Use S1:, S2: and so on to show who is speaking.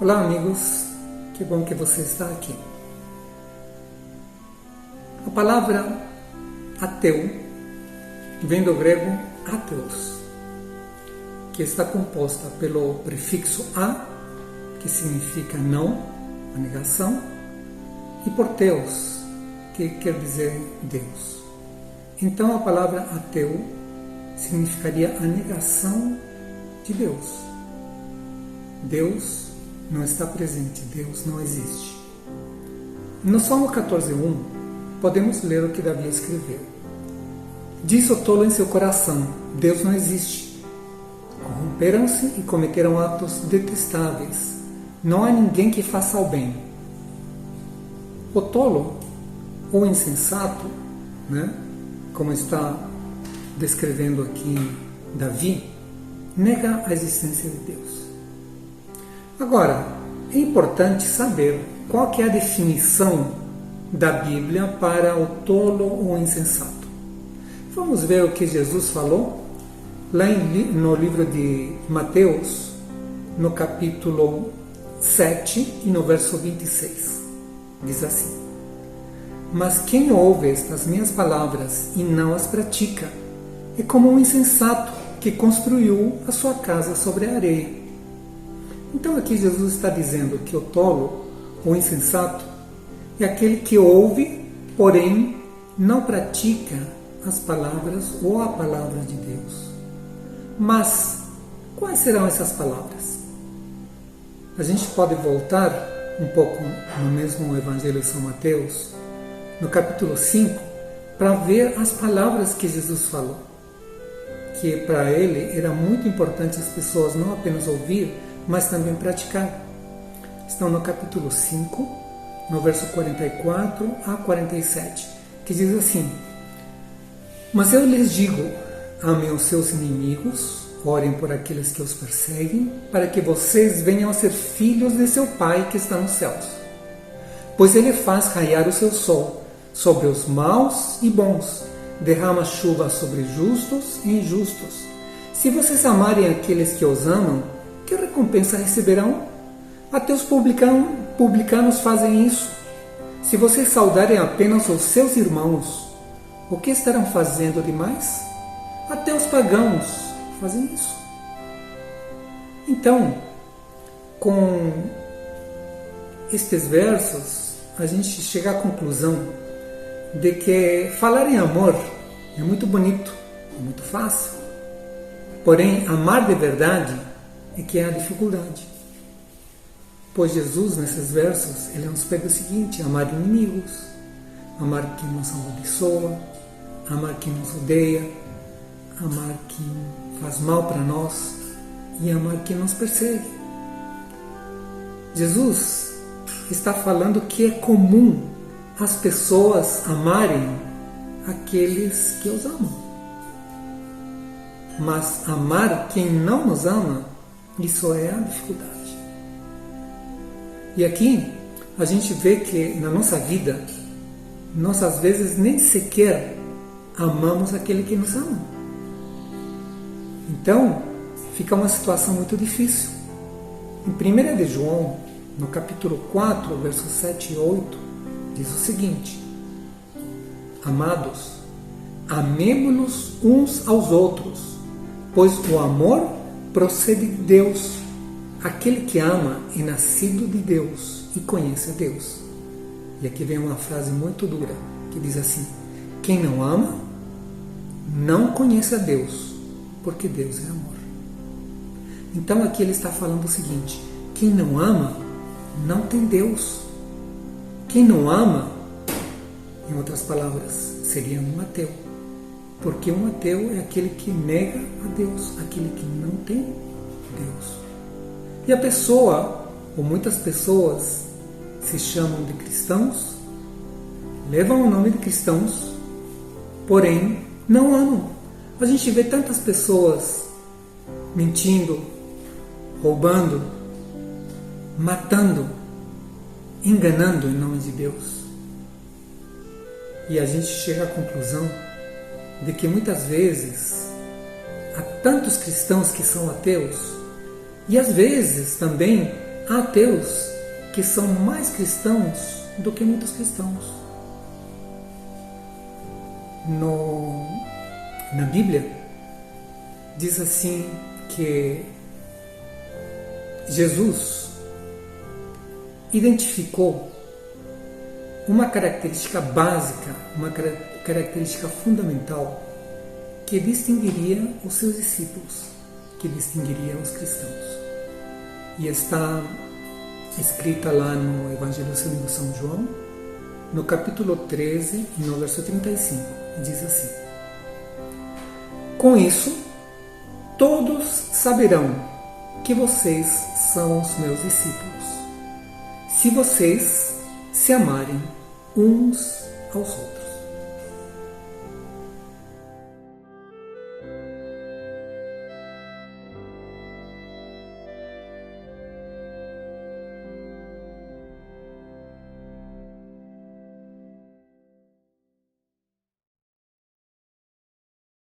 S1: Olá amigos, que bom que você está aqui. A palavra ateu vem do grego atheos, que está composta pelo prefixo a, que significa não, a negação, e por theos, que quer dizer Deus. Então a palavra ateu significaria a negação de Deus. Deus não está presente, Deus não existe. No Salmo 14:1, podemos ler o que Davi escreveu. Diz o tolo em seu coração, Deus não existe. Corromperam-se e cometeram atos detestáveis. Não há ninguém que faça o bem. O tolo, ou insensato, como está descrevendo aqui Davi, nega a existência de Deus. Agora, é importante saber qual que é a definição da Bíblia para o tolo ou insensato. Vamos ver o que Jesus falou lá no livro de Mateus, no capítulo 7 e no verso 26. Diz assim: Mas quem ouve estas minhas palavras e não as pratica é como um insensato que construiu a sua casa sobre a areia. Então aqui Jesus está dizendo que o tolo, ou insensato, é aquele que ouve, porém não pratica as palavras ou a palavra de Deus. Mas quais serão essas palavras? A gente pode voltar um pouco no mesmo Evangelho de São Mateus, no capítulo 5, para ver as palavras que Jesus falou. Que para ele era muito importante as pessoas não apenas ouvir, mas também praticar. Estão no capítulo 5, no verso 44 a 47, que diz assim: Mas eu lhes digo, amem os seus inimigos, orem por aqueles que os perseguem, para que vocês venham a ser filhos de seu Pai que está nos céus. Pois ele faz raiar o seu sol sobre os maus e bons, derrama chuva sobre justos e injustos. Se vocês amarem aqueles que os amam, que recompensa receberão? Até os publicanos fazem isso. Se vocês saudarem apenas os seus irmãos, o que estarão fazendo demais? Até os pagãos fazem isso. Então, com estes versos, a gente chega à conclusão de que falar em amor é muito bonito, é muito fácil. Porém, amar de verdade é que é a dificuldade. Pois Jesus, nesses versos, ele nos pede o seguinte: amar inimigos, amar quem nos amaldiçoa, amar quem nos odeia, amar quem faz mal para nós e amar quem nos persegue. Jesus está falando que é comum as pessoas amarem aqueles que os amam. Mas amar quem não nos ama, isso é a dificuldade. E aqui a gente vê que na nossa vida, nós às vezes nem sequer amamos aquele que nos ama. Então, fica uma situação muito difícil. Em 1 de João, no capítulo 4, versos 7 e 8, diz o seguinte: Amados, amemo-nos uns aos outros, pois o amor procede de Deus. Aquele que ama é nascido de Deus e conhece a Deus. E aqui vem uma frase muito dura, que diz assim: quem não ama, não conhece a Deus, porque Deus é amor. Então aqui ele está falando o seguinte: quem não ama, não tem Deus. Quem não ama, em outras palavras, seria um ateu. Porque um ateu é aquele que nega a Deus, aquele que não tem Deus. E a pessoa, ou muitas pessoas, se chamam de cristãos, levam o nome de cristãos, porém não amam. A gente vê tantas pessoas mentindo, roubando, matando, enganando em nome de Deus. E a gente chega à conclusão de que muitas vezes há tantos cristãos que são ateus, e às vezes também Há ateus que são mais cristãos do que muitos cristãos. Na Bíblia, diz assim que Jesus identificou uma característica básica, uma característica fundamental que distinguiria os seus discípulos, que distinguiria os cristãos. E está escrita lá no Evangelho segundo São João, no capítulo 13, no verso 35, diz assim: com isso, todos saberão que vocês são os meus discípulos, se vocês se amarem uns aos outros.